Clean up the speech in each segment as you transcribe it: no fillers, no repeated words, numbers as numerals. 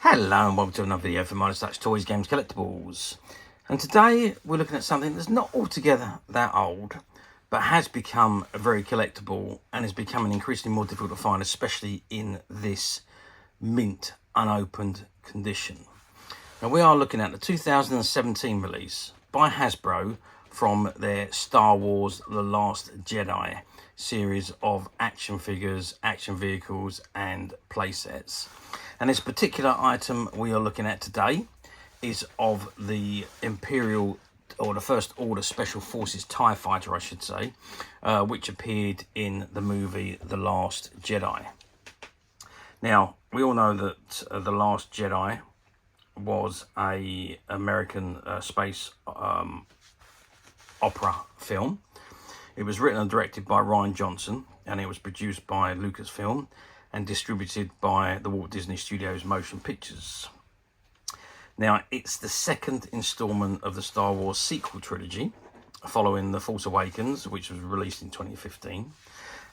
Hello and welcome to another video from Last Toys, Games, Collectibles. And today we're looking at something that's not altogether that old, but has become very collectible and is becoming increasingly more difficult to find, especially in this mint, unopened condition. Now we are looking at the 2017 release by Hasbro from their Star Wars The Last Jedi series of action figures, action vehicles and playsets. And this particular item we are looking at today is of the Imperial, or the First Order Special Forces TIE Fighter, I should say, which appeared in the movie The Last Jedi. Now, we all know that The Last Jedi was a American space opera film. It was written and directed by Rian Johnson, and it was produced by Lucasfilm and distributed by the Walt Disney Studios Motion Pictures. Now, it's the second installment of the Star Wars sequel trilogy, following The Force Awakens, which was released in 2015,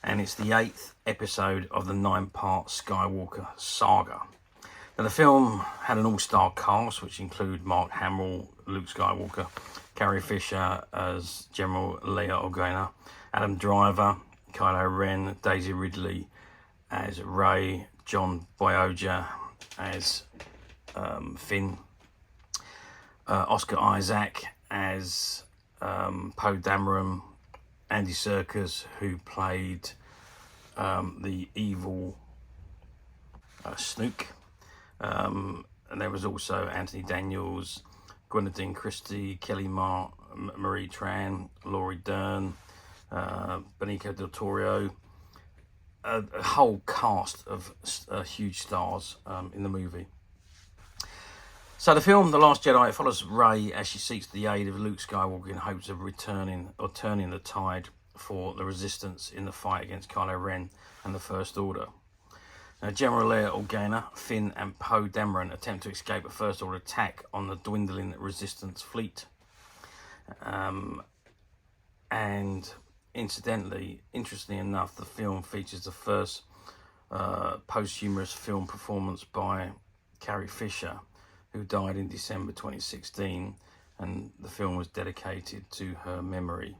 and it's the 8th episode of the 9-part Skywalker saga. Now, the film had an all-star cast, which include Mark Hamill, Luke Skywalker, Carrie Fisher as General Leia Organa, Adam Driver, Kylo Ren, Daisy Ridley as Rey, John Boyega as Finn, Oscar Isaac as Poe Dameron, Andy Serkis, who played the evil Snoke, and there was also Anthony Daniels, Gwendoline Christie, Kelly Marie Tran, Laurie Dern, Benicio del Toro, a whole cast of huge stars in the movie. So the film The Last Jedi follows Rey as she seeks the aid of Luke Skywalker in hopes of turning the tide for the Resistance in the fight against Kylo Ren and the First Order. Now, General Leia Organa, Finn and Poe Dameron attempt to escape a First Order attack on the dwindling Resistance fleet. And incidentally, interestingly enough, the film features the first posthumous film performance by Carrie Fisher, who died in December 2016, and the film was dedicated to her memory.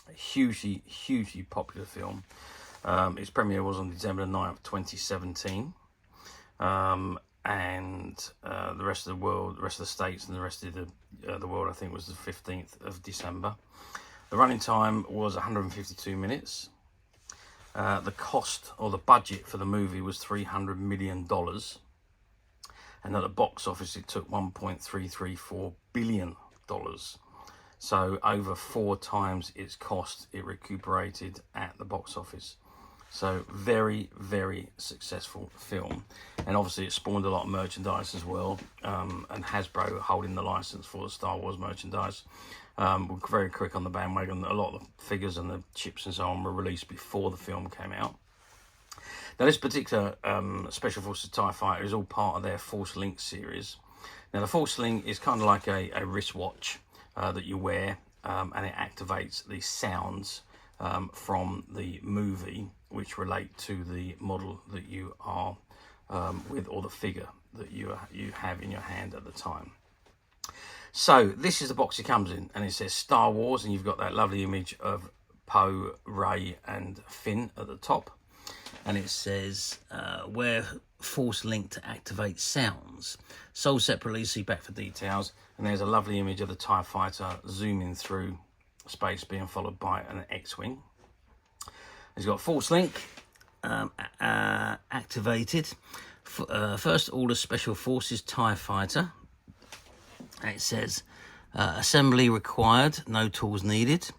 A hugely popular film. Its premiere was on December 9th, 2017. And the rest of the world, the rest of the States and the rest of the world, I think, was the 15th of December. The running time was 152 minutes. The cost, or the budget for the movie, was $300 million. And at the box office, it took $1.334 billion. So over 4 times its cost, it recuperated at the box office. So very successful film, and obviously it spawned a lot of merchandise as well, and Hasbro, holding the license for the Star Wars merchandise, were very quick on the bandwagon. A lot of the figures and the chips and so on were released before the film came out. Now, this particular Special Forces TIE Fighter is all part of their Force Link series. Now, the Force Link is kind of like a wristwatch that you wear, and it activates the sounds from the movie, which relate to the model that you are with, or the figure that you have in your hand at the time. So this is the box it comes in, and it says Star Wars, and you've got that lovely image of Poe, Rey and Finn at the top, and it says where Force Link to activate sounds, sold separately, see back for details. And there's a lovely image of the TIE Fighter zooming through space, being followed by an X-Wing. It's got Force Link activated. First Order Special Forces TIE Fighter. And it says assembly required, no tools needed.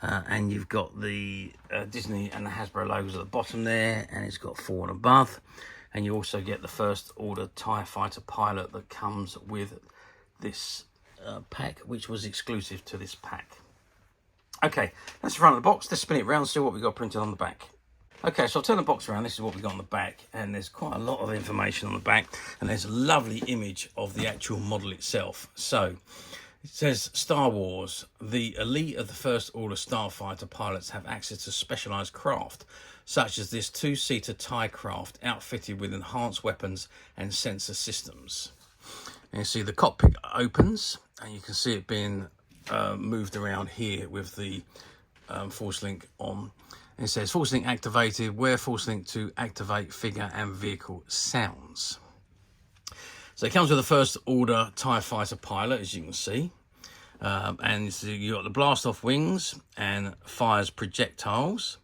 And you've got the Disney and the Hasbro logos at the bottom there, and it's got 4 and above. And you also get the First Order TIE Fighter pilot that comes with this pack, which was exclusive to this pack. Okay, that's the front of the box. Let's spin it around and see what we've got printed on the back. Okay, so I'll turn the box around. This is what we've got on the back, and there's quite a lot of information on the back, and there's a lovely image of the actual model itself. So It says, Star Wars, the elite of the First Order starfighter pilots have access to specialised craft, such as this two-seater TIE craft outfitted with enhanced weapons and sensor systems. And you see the cockpit opens, and you can see it being moved around here with the force link on. And it says, force link activated, wear force link to activate figure and vehicle sounds. So it comes with a First Order TIE fighter pilot, as you can see. And so you've got the blast off wings and fires projectiles.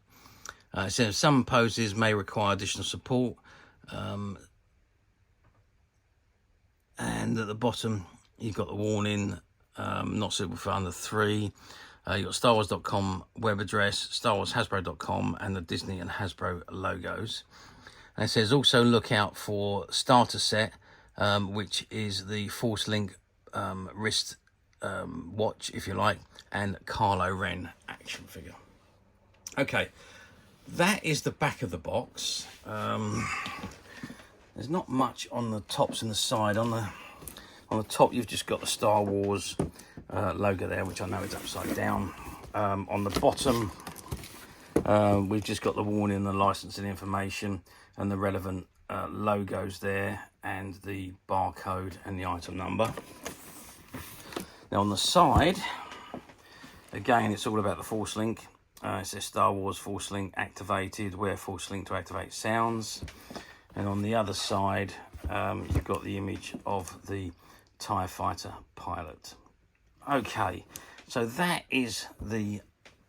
It says some poses may require additional support. And at the bottom, you've got the warning, not suitable for under 3. You've got StarWars.com web address, StarWarsHasbro.com, and the Disney and Hasbro logos. And it says also look out for starter set, which is the Force Link wrist watch, if you like, and Kylo Ren action figure. Okay, that is the back of the box. There's not much on the tops and the side. On the top, you've just got the Star Wars logo there, which I know is upside down. On the bottom, we've just got the warning, the licensing information, and the relevant logos there, and the barcode and the item number. Now on the side, again, it's all about the Force Link. It says Star Wars Force Link activated, wear Force Link to activate sounds. And on the other side, you've got the image of the TIE fighter pilot. Okay, so that is the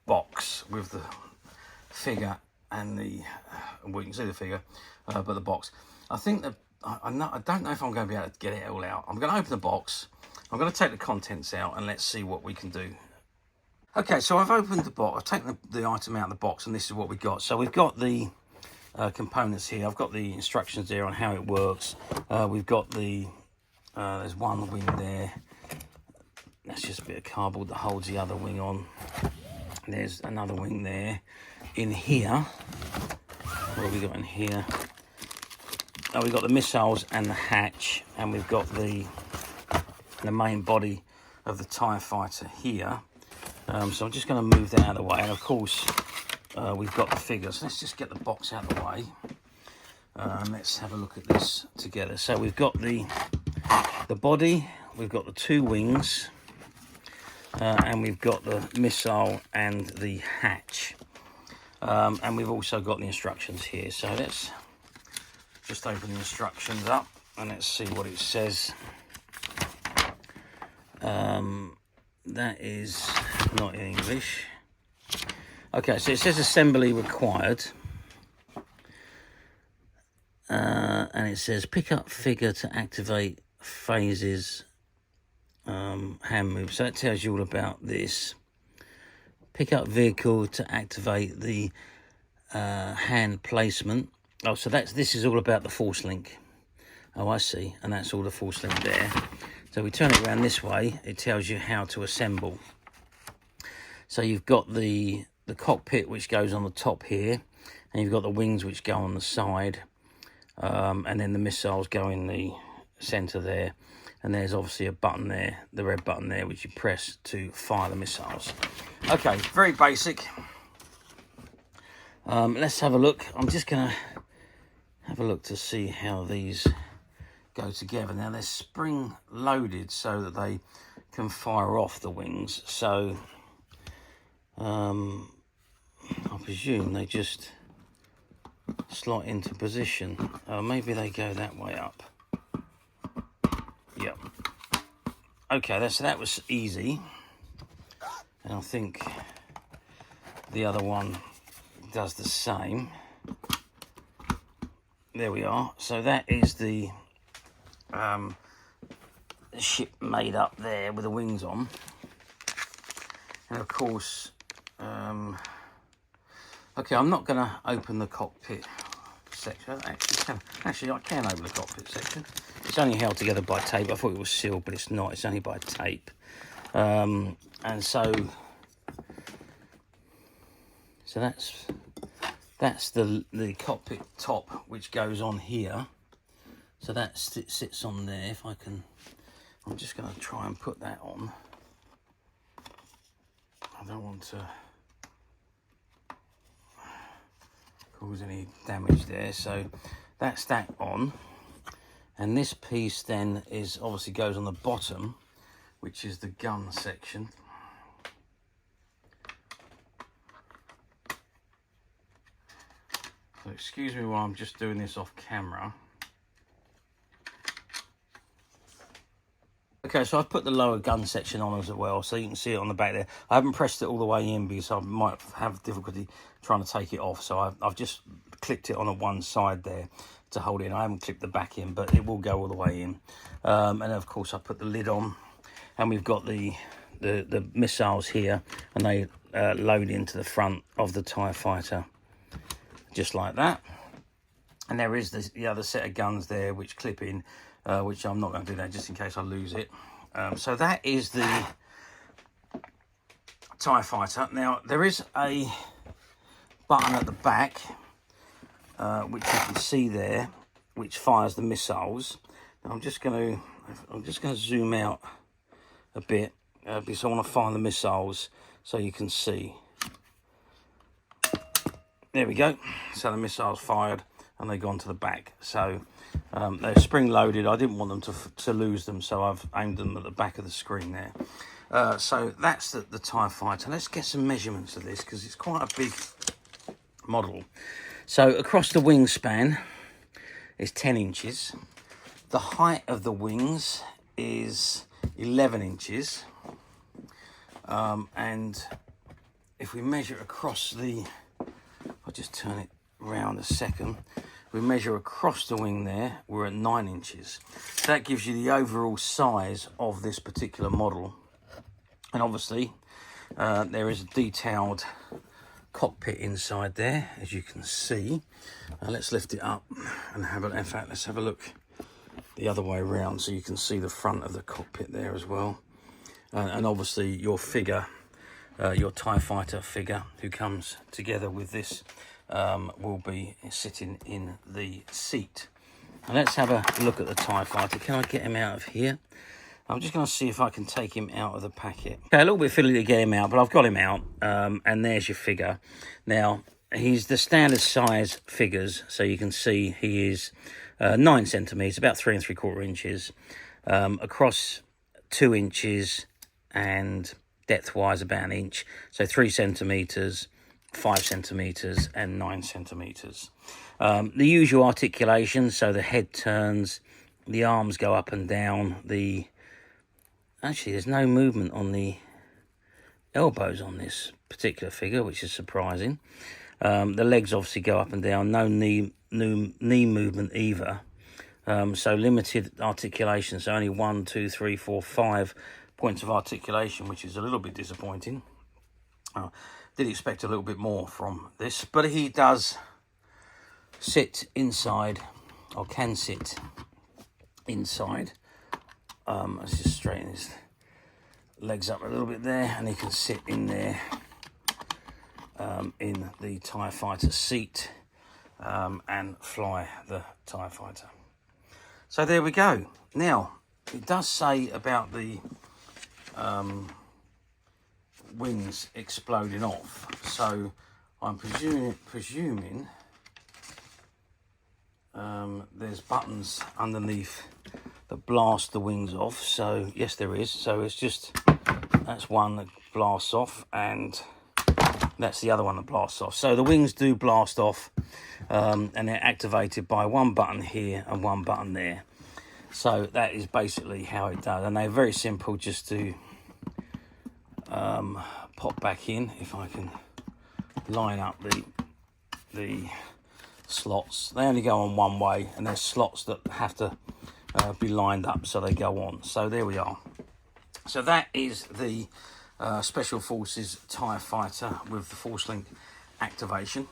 box with the figure and the, well, you can see the figure, but the box. I think that, I don't know if I'm going to be able to get it all out. I'm going to open the box. I'm going to take the contents out and let's see what we can do. Okay, so I've opened the box. I've taken the item out of the box, and this is what we've got. So we've got the components here. I've got the instructions there on how it works. We've got the, there's one wing there. That's just a bit of cardboard that holds the other wing on. There's another wing there. In here, what have we got in here? Oh, we've got the missiles and the hatch, and we've got the main body of the TIE fighter here. So I'm just going to move that out of the way, and of course we've got the figures. Let's just get the box out of the way, and let's have a look at this together. So we've got the body, we've got the 2 wings, and we've got the missile and the hatch, and we've also got the instructions here. So let's just open the instructions up and let's see what it says. That is not in English. Okay, so it says assembly required. And it says pick up figure to activate phases, hand move. So that tells you all about this. Pick up vehicle to activate the hand placement. Oh, so this is all about the Force Link. Oh, I see. And that's all the Force Link there. So we turn it around this way, it tells you how to assemble. So you've got the cockpit, which goes on the top here, and you've got the wings which go on the side, and then the missiles go in the center there, and there's obviously a button there, the red button there, which you press to fire the missiles. Okay, very basic. Let's have a look. I'm just gonna have a look to see how these go together. Now they're spring loaded so that they can fire off the wings, so I presume they just slot into position. Maybe they go that way up. Yep. Okay, so that was easy, and I think the other one does the same. There we are. So that is the ship made up there with the wings on, and of course okay, I'm not going to open the cockpit section. Actually I can open the cockpit section. It's only held together by tape. I thought it was sealed, but it's not. It's only by tape. And so that's the cockpit top, which goes on here. So that sits on there. If I can, I'm just going to try and put that on. don't want to cause any damage there. So that's that on, and this piece then is obviously goes on the bottom, which is the gun section. So excuse me while I'm just doing this off camera. Okay, so I've put the lower gun section on as well, so you can see it on the back there. I haven't pressed it all the way in because I might have difficulty trying to take it off. So I've just clipped it on the one side there to hold it in. I haven't clipped the back in, but it will go all the way in. And of course I put the lid on, and we've got the missiles here, and they load into the front of the TIE fighter, just like that. And there is the other set of guns there which clip in, which I'm not going to do that just in case I lose it. So that is the TIE fighter. Now there is a button at the back, which you can see there, which fires the missiles. Now I'm just going to zoom out a bit because I want to fire the missiles so you can see. There we go. So the missiles fired and they've gone to the back. So they're spring loaded. I didn't want them to lose them, so I've aimed them at the back of the screen there. So that's the TIE fighter. Let's get some measurements of this because it's quite a big model. So across the wingspan is 10 inches. The height of the wings is 11 inches. And if we measure across the, I'll just turn it round a second. We measure across the wing there, we're at 9 inches. So that gives you the overall size of this particular model. And obviously, there is a detailed cockpit inside there, as you can see. Let's lift it up and have a, in fact, let's have a look the other way around so you can see the front of the cockpit there as well. And obviously your figure, your TIE fighter figure who comes together with this will be sitting in the seat. And let's have a look at the TIE fighter. Can I get him out of here? I'm just going to see if I can take him out of the packet. Okay, a little bit fiddly to get him out, but I've got him out. And there's your figure. Now, he's the standard size figures, so you can see he is 9 centimetres, about 3 3/4 inches, across 2 inches, and depth-wise about 1 inch. So 3 centimetres, 5 centimetres, and 9 centimetres. The usual articulation, so the head turns, the arms go up and down, actually there's no movement on the elbows on this particular figure, which is surprising. The legs obviously go up and down, no knee movement either. So limited articulation, so only 1, 2, 3, 4, 5 points of articulation, which is a little bit disappointing. Did expect a little bit more from this, but he does sit inside, or can sit inside. Let's just straighten his legs up a little bit there, and he can sit in there in the TIE fighter seat and fly the TIE fighter. So there we go. Now, it does say about the wings exploding off, so I'm presuming there's buttons underneath that blast the wings off. So yes, there is. So it's just, that's one that blasts off, and that's the other one that blasts off. So the wings do blast off, and they're activated by one button here and one button there. So that is basically how it does, and they're very simple just to pop back in. If I can line up the slots, they only go on one way, and there's slots that have to be lined up so they go on. So there we are. So that is the Special Forces TIE fighter with the Force Link activation.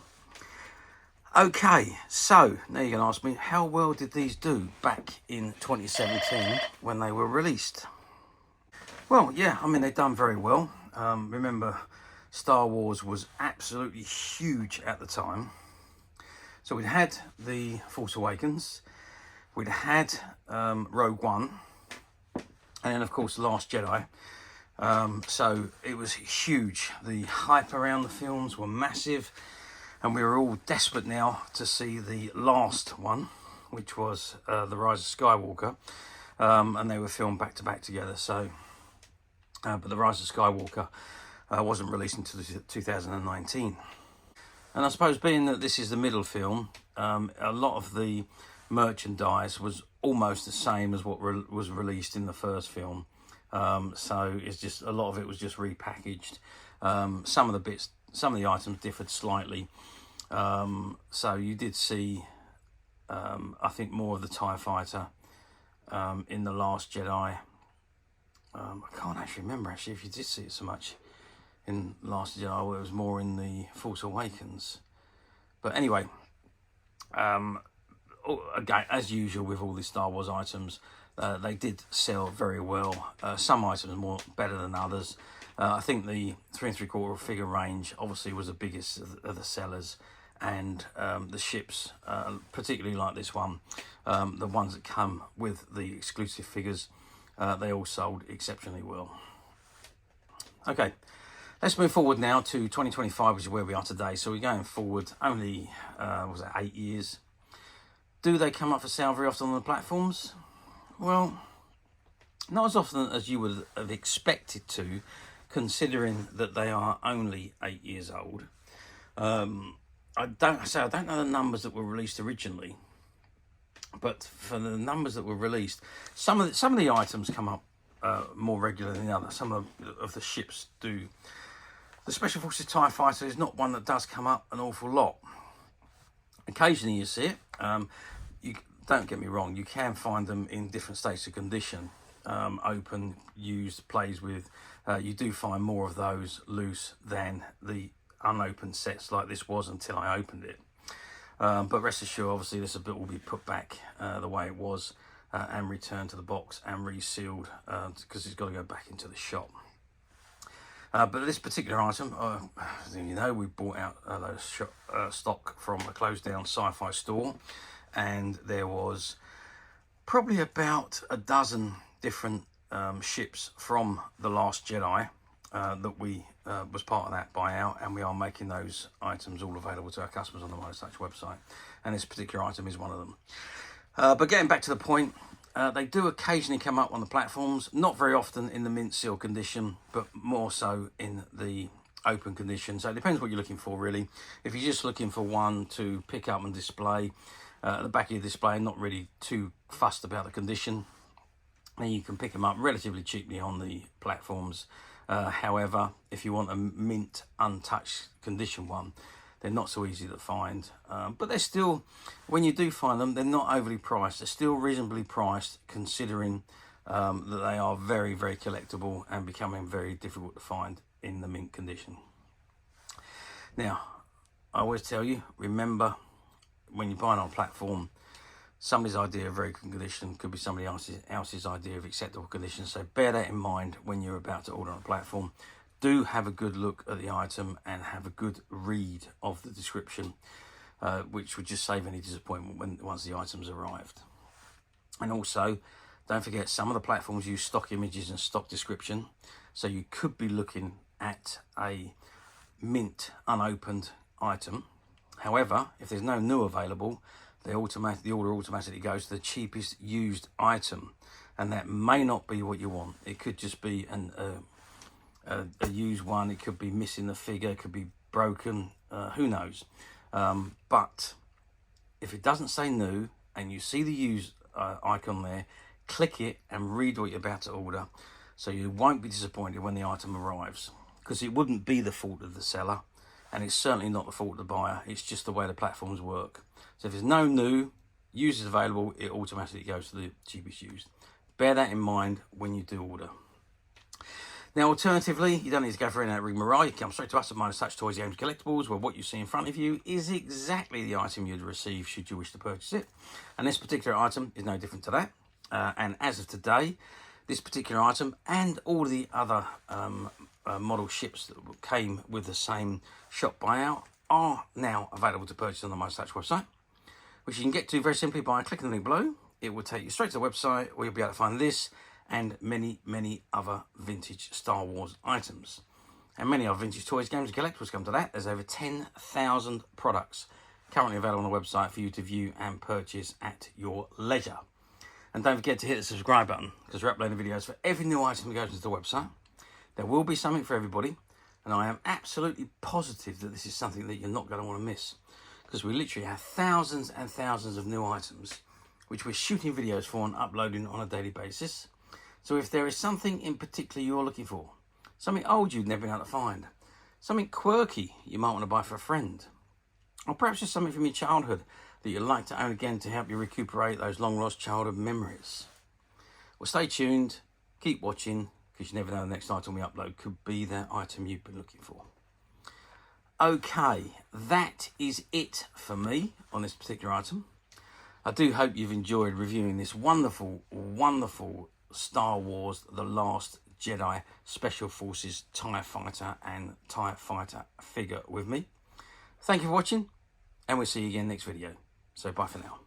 Okay, so now you're going to ask me, how well did these do back in 2017 when they were released? Well, yeah, I mean, they've done very well. Remember, Star Wars was absolutely huge at the time. So we'd had The Force Awakens, we'd had Rogue One, and then, of course, Last Jedi. So it was huge. The hype around the films were massive, and we were all desperate now to see the last one, which was The Rise of Skywalker, and they were filmed back to back together. So, but The Rise of Skywalker wasn't released until 2019. And I suppose, being that this is the middle film, a lot of the merchandise was almost the same as what was released in the first film. So it's just, a lot of it was just repackaged. Some of the items differed slightly. So you did see, I think, more of the TIE fighter in The Last Jedi. I can't actually remember if you did see it so much in Last Jedi, or it was more in The Force Awakens. But anyway, again, as usual with all these Star Wars items, they did sell very well. Some items more better than others. I think the 3 3/4 figure range obviously was the biggest of the sellers, and the ships, particularly like this one, the ones that come with the exclusive figures, they all sold exceptionally well. Okay, let's move forward now to 2025, which is where we are today. So we're going forward only, was it 8 years? Do they come up for sale very often on the platforms? Well, not as often as you would have expected to, considering that they are only 8 years old. I don't know the numbers that were released originally, but for the numbers that were released, some of the items come up more regularly than others. Some of the ships do. The Special Forces TIE Fighter is not one that does come up an awful lot. Occasionally you see it. You don't get me wrong, you can find them in different states of condition, open, used, plays with. You do find more of those loose than the unopened sets like this was until I opened it. But rest assured, obviously this bit will be put back the way it was, and returned to the box and resealed, because it's got to go back into the shop. But this particular item, as you know, we bought out a load of stock from a closed down sci-fi store, and there was probably about a dozen different ships from The Last Jedi that we was part of that buyout, and we are making those items all available to our customers on the Midas Touch website, and this particular item is one of them. But getting back to the point, they do occasionally come up on the platforms, not very often in the mint seal condition, but more so in the open condition. So it depends what you're looking for, really. If you're just looking for one to pick up and display at the back of your display, not really too fussed about the condition, then you can pick them up relatively cheaply on the platforms. However, if you want a mint untouched condition one, they're not so easy to find, but they're still, when you do find them, they're not overly priced. They're still reasonably priced, considering that they are very, very collectible and becoming very difficult to find in the mint condition. Now, I always tell you, remember, when you're buying on a platform, somebody's idea of very good condition could be somebody else's idea of acceptable condition. So bear that in mind when you're about to order on a platform. Do have a good look at the item and have a good read of the description, which would just save any disappointment once the item's arrived. And also, don't forget, some of the platforms use stock images and stock description, so you could be looking at a mint unopened item. However, if there's no new available, the order automatically goes to the cheapest used item, and that may not be what you want. It could just be a used one. It could be missing the figure, it could be broken, who knows. But if it doesn't say new and you see the used icon there, click it and read what you're about to order, so you won't be disappointed when the item arrives, because it wouldn't be the fault of the seller, and it's certainly not the fault of the buyer. It's just the way the platforms work. So if there's no new used available, it automatically goes to the cheapest used. Bear that in mind when you do order. Now, alternatively, you don't need to go for any rigmarole. You come straight to us at Midas Touch Toys, Games, Collectibles, where what you see in front of you is exactly the item you'd receive should you wish to purchase it. And this particular item is no different to that. And as of today, this particular item and all the other model ships that came with the same shop buyout are now available to purchase on the Midas Touch website, which you can get to very simply by clicking the link below. It will take you straight to the website where you'll be able to find this and many, many other vintage Star Wars items. And many other vintage toys, games and collectibles come to that. There's over 10,000 products currently available on the website for you to view and purchase at your leisure. And don't forget to hit the subscribe button, because we're uploading videos for every new item that goes into the website. There will be something for everybody, and I am absolutely positive that this is something that you're not going to want to miss, because we literally have thousands and thousands of new items which we're shooting videos for and uploading on a daily basis. So if there is something in particular you're looking for, something old you've never been able to find, something quirky you might want to buy for a friend, or perhaps just something from your childhood that you'd like to own again to help you recuperate those long lost childhood memories. Well, stay tuned, keep watching, because you never know the next item we upload could be that item you've been looking for. Okay, that is it for me on this particular item. I do hope you've enjoyed reviewing this wonderful, wonderful Star Wars The Last Jedi Special Forces TIE Fighter and TIE Fighter figure with me. Thank you for watching, and we'll see you again next video. So bye for now.